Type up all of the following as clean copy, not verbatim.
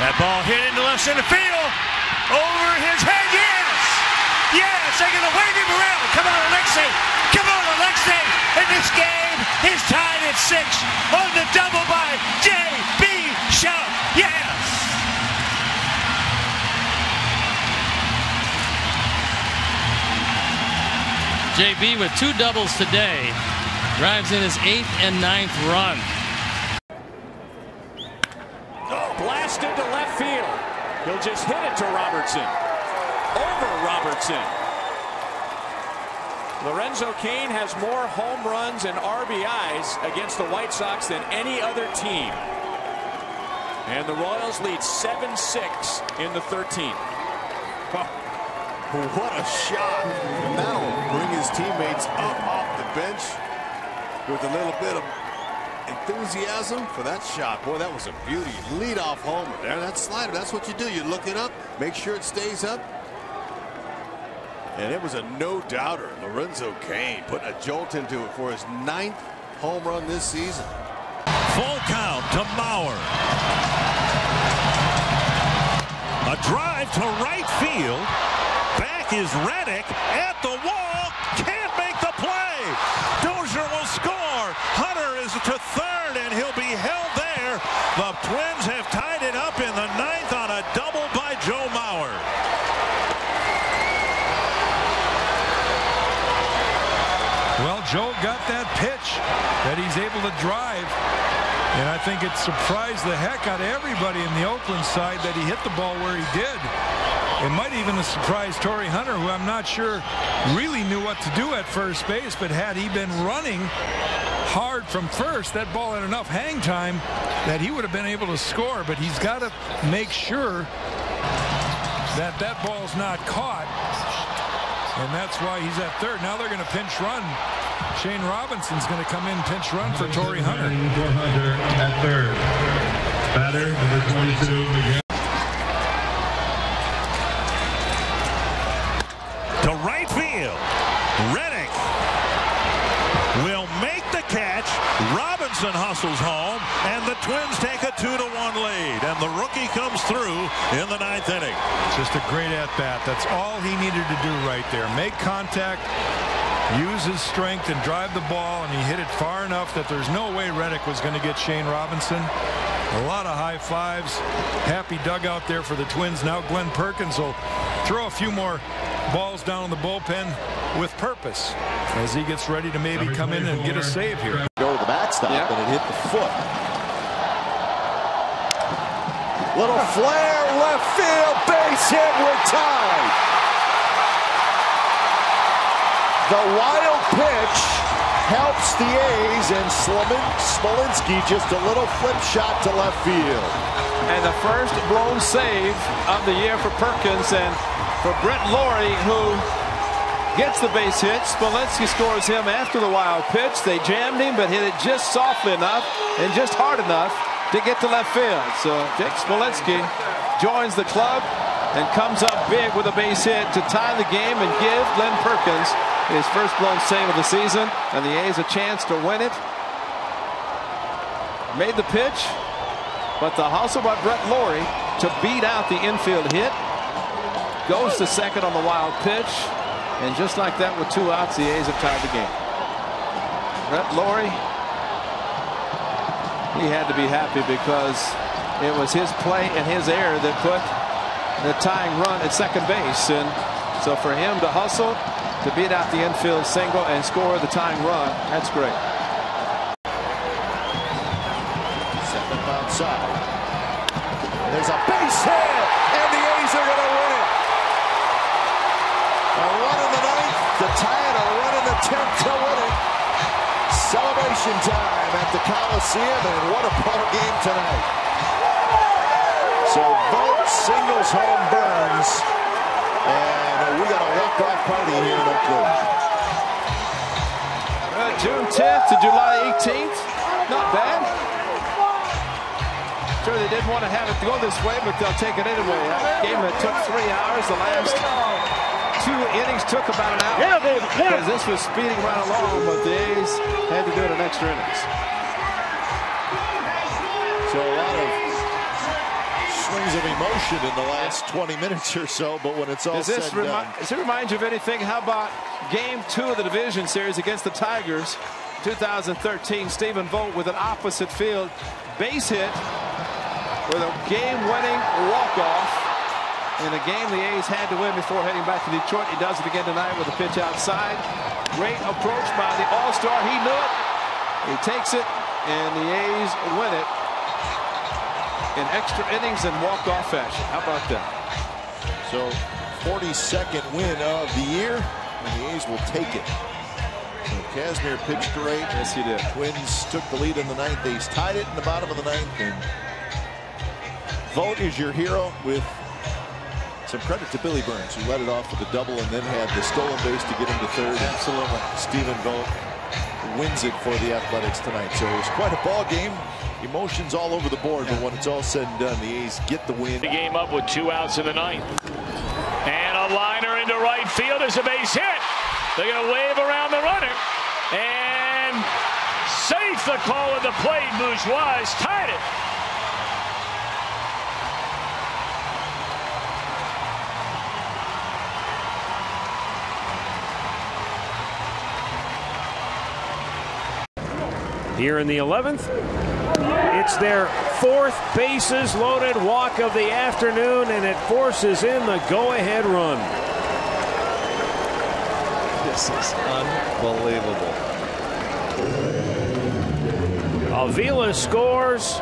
That ball hit into left center field. Over his head, yes! Yes, they're going to wave him around. Come on, Alexei. Come on, Alexei. And this game is tied at 6 on the double by J.B. Shaw. Yes! JB with 2 doubles today. Drives in his 8th and 9th run. Blasted to left field. He'll just hit it to Robertson. Over Robertson. Lorenzo Cain has more home runs and RBIs against the White Sox than any other team. And the Royals lead 7-6 in the 13th. What a shot. And that'll bring his teammates up off the bench with a little bit of enthusiasm for that shot. Boy, that was a beauty. Lead-off homer there. That slider, that's what you do. You look it up, make sure it stays up. And it was a no-doubter. Lorenzo Cain putting a jolt into it for his 9th home run this season. Full count to Mauer. A drive to right field. Back is Reddick at the wall. Can't make the play. Dozier will score. Hunter is to third, and he'll be held there. The Twins have tied it up in the 9th on a double by Joe Mauer. Well, Joe got that pitch that he's able to drive. And I think it surprised the heck out of everybody in the Oakland side that he hit the ball where he did. It might even have surprised Torrey Hunter, who I'm not sure really knew what to do at first base. But had he been running hard from first, that ball had enough hang time that he would have been able to score. But he's got to make sure that that ball's not caught. And that's why he's at third. Now they're going to pinch run. Shane Robinson's going to come in pinch run for Torrey Hunter. For Hunter at third. Batter number 22, Miguel. To right field. Reddick will make the catch. Robinson hustles home, and the Twins take a 2-1 lead. And the rookie comes through in the 9th inning. Just a great at-bat. That's all he needed to do right there. Make contact, use his strength, and drive the ball, and he hit it far enough that there's no way Reddick was going to get Shane Robinson. A lot of high fives. Happy dugout there for the Twins. Now Glenn Perkins will throw a few more balls down in the bullpen with purpose as he gets ready to maybe come in and get a save here. Go to the backstop, and it hit the foot. Little flare, left field, base hit, we're tied. The wild pitch helps the A's, and Smolinski just a little flip shot to left field. And the first blown save of the year for Perkins, and for Brett Lawrie, who gets the base hit. Smolinski scores him after the wild pitch. They jammed him, but hit it just softly enough and just hard enough to get to left field. So Jake Smolinski joins the club and comes up big with a base hit to tie the game and give Glenn Perkins his first blown save of the season, and the A's a chance to win it. Made the pitch, but the hustle by Brett Lawrie to beat out the infield hit. Goes to second on the wild pitch, and just like that with 2 outs, the A's have tied the game. Brett Lawrie, he had to be happy because it was his play and his error that put the tying run at second base. And so for him to hustle, to beat out the infield single and score the tying run, that's great. Second outside. There's a base hit, and the A's are going to win it. A run in the 9th to tie it, a run in the 10th to win it. Celebration time at the Coliseum, and what a ball game tonight. So both singles home Burns, and we got a walk-off party here in Oakland. June 10th to July 18th, not bad. Sure, they didn't want to have it go this way, but they'll take it anyway. A game that took 3 hours. The last 2 innings took about an hour because this was speeding right along, but the A's had to do it in extra innings. So a lot of swings days of emotion in the last 20 minutes or so, but when it's all said and done. Does it remind you of anything? How about Game 2 of the division series against the Tigers, 2013? Stephen Vogt with an opposite field base hit with a game-winning walk-off in a game the A's had to win before heading back to Detroit. He does it again tonight with a pitch outside. Great approach by the All-Star. He knew it. He takes it, and the A's win it in extra innings and walk-off fashion. How about that? So 42nd win of the year, and the A's will take it. So Kazmir pitched great. Yes, he did. Twins took the lead in the ninth. A's tied it in the bottom of the ninth, and Vogt is your hero, with some credit to Billy Burns, who led it off with a double and then had the stolen base to get him to third. Absolutely. Stephen Vogt wins it for the Athletics tonight. So it was quite a ball game. Emotions all over the board, but when it's all said and done, the A's get the win. The game up with 2 outs in the ninth. And a liner into right field is a base hit. They're going to wave around the runner. And safe the call at the plate. Bourgeois has tied it. Here in the 11th, it's their 4th bases loaded walk of the afternoon, and it forces in the go-ahead run. This is unbelievable. Avila scores.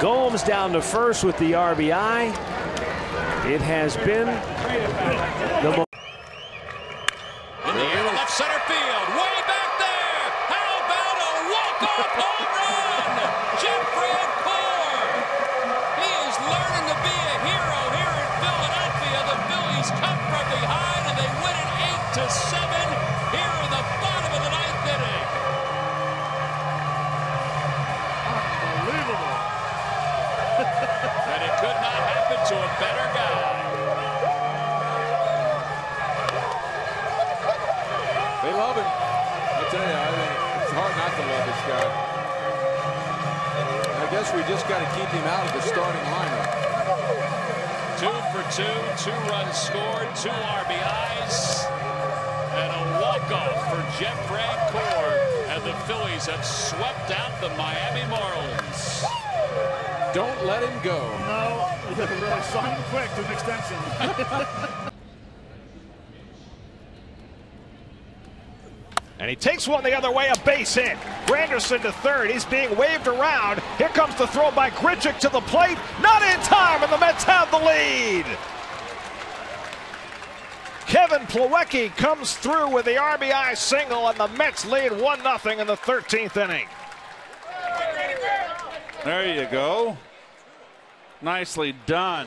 Gomes down to first with the RBI. It has been the most. In the air to left center field, way back there. How about a walk-off home run? Jeffrey Core. He is learning to be a hero here in Philadelphia. The Phillies come from behind and they win it 8-7 here in the bottom of the ninth inning. Unbelievable. And it could not happen to a better guy. They love him. I tell you, it's hard not to love this guy. I guess we just got to keep him out of the starting lineup. 2 for 2, 2 runs scored, 2 RBIs, and a walk-off for Jeff Francoeur. And the Phillies have swept out the Miami Marlins. Don't let him go. No, he didn't really sign quick to an extension. And he takes one the other way, a base hit. Granderson to third. He's being waved around. Here comes the throw by Grichuk to the plate. Not in time, and the Mets have the lead. Kevin Plawecki comes through with the RBI single, and the Mets lead 1-0 in the 13th inning. There you go. Nicely done.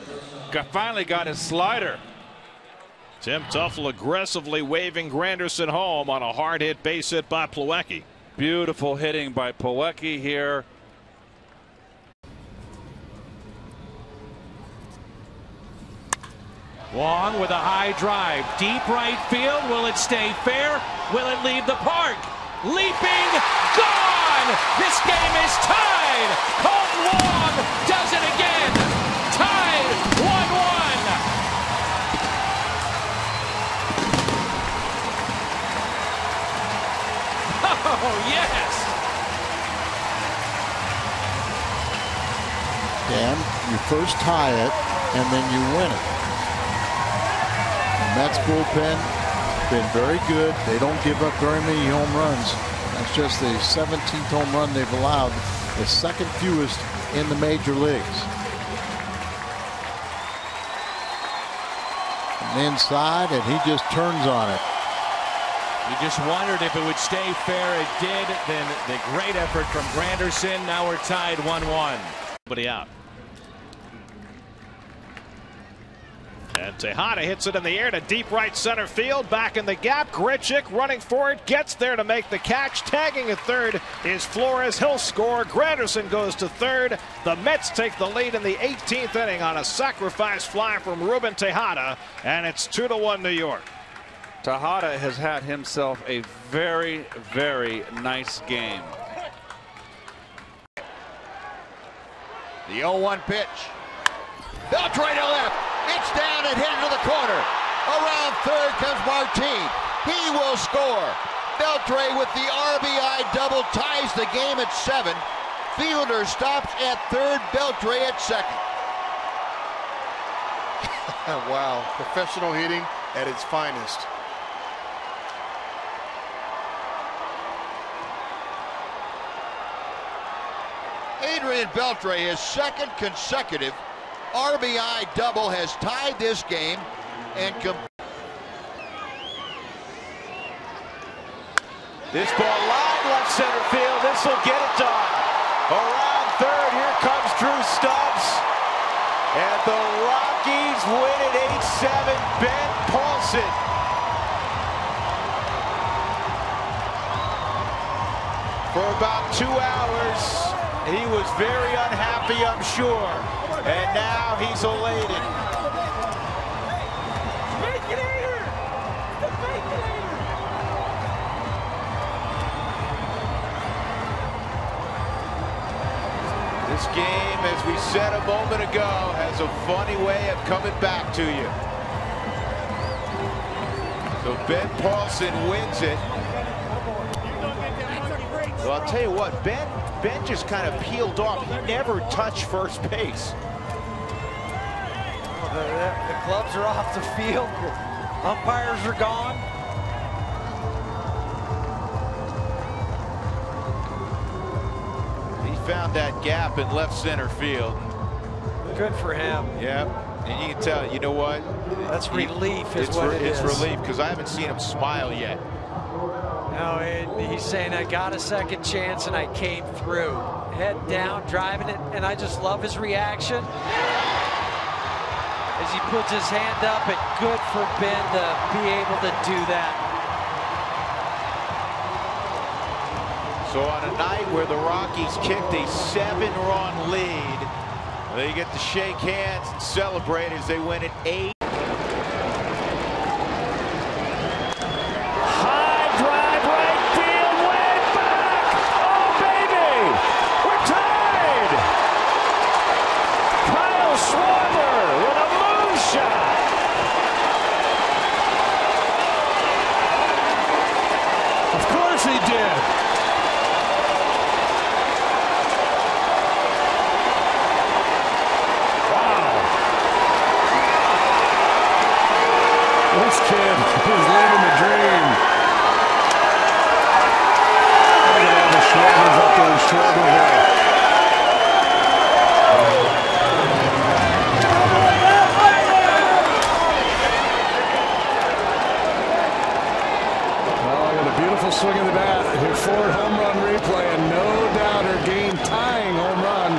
Finally got his slider. Tim Tuffle aggressively waving Granderson home on a hard hit base hit by Plawecki. Beautiful hitting by Plawecki here. Wong with a high drive. Deep right field. Will it stay fair? Will it leave the park? Leaping. Gone! This game is tied. Colton Wong does it again. Tied 1-1. Oh, yes. Dan, you first tie it, and then you win it. The Mets bullpen been very good. They don't give up very many home runs. That's just the 17th home run they've allowed, the second fewest in the major leagues. And inside, and he just turns on it. You just wondered if it would stay fair. It did. Then the great effort from Granderson. Now we're tied 1-1. Somebody out. And Tejada hits it in the air to deep right center field. Back in the gap. Grichuk running for it. Gets there to make the catch. Tagging at third is Flores. He'll score. Granderson goes to third. The Mets take the lead in the 18th inning on a sacrifice fly from Ruben Tejada. And it's 2-1 New York. Tejada has had himself a very, very nice game. The 0-1 pitch. Beltre to left. It's down and hit into the corner. Around third comes Martin. He will score. Beltre with the RBI double ties the game at 7. Fielder stops at third. Beltre at second. Wow, professional hitting at its finest. Adrian Beltre, his second consecutive RBI double, has tied this game and this ball line left center field. This will get it done. Around third, here comes Drew Stubbs. And the Rockies win it 8-7. Ben Paulson. For about 2 hours, he was very unhappy, I'm sure. And now he's elated. This game, as we said a moment ago, has a funny way of coming back to you. So Ben Paulson wins it. Well, I'll tell you what, Ben just kind of peeled off. He never touched first base. The clubs are off the field. The umpires are gone. Found that gap in left center field. Good for him. Yep. And you can tell, you know what? That's relief is what it is. It's relief because I haven't seen him smile yet. No, he's saying, I got a second chance and I came through. Head down, driving it, and I just love his reaction. As he puts his hand up, and good for Ben to be able to do that. So on a night where the Rockies kicked a 7-run lead, they get to shake hands and celebrate as they win at 8. High drive right field, way back. Oh, baby, we're tied. Kyle Schwarber with a moonshot. Of course he did. This kid is living the dream. Look at all the shoulders up there, shoulder there. Well, I got a beautiful swing of the bat. Here, Ford home run replay, and no doubter game tying home run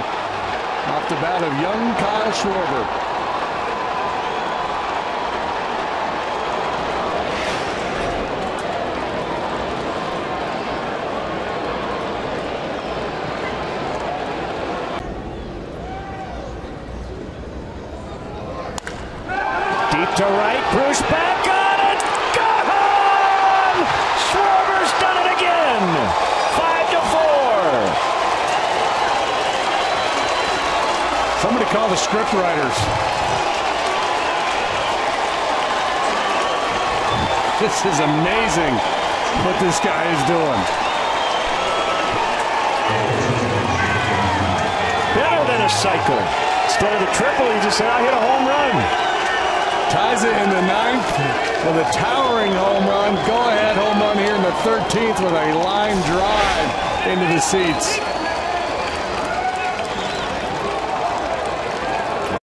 off the bat of young Kyle Schwarber. Deep to right, Bruce back on it, gone! Schwarber's done it again, 5-4. Somebody call the script writers. This is amazing what this guy is doing. Better than a cycle. Instead of a triple, he just said, I hit a home run. Ties it in the 9th with a towering home run. Go-ahead home run here in the 13th with a line drive into the seats.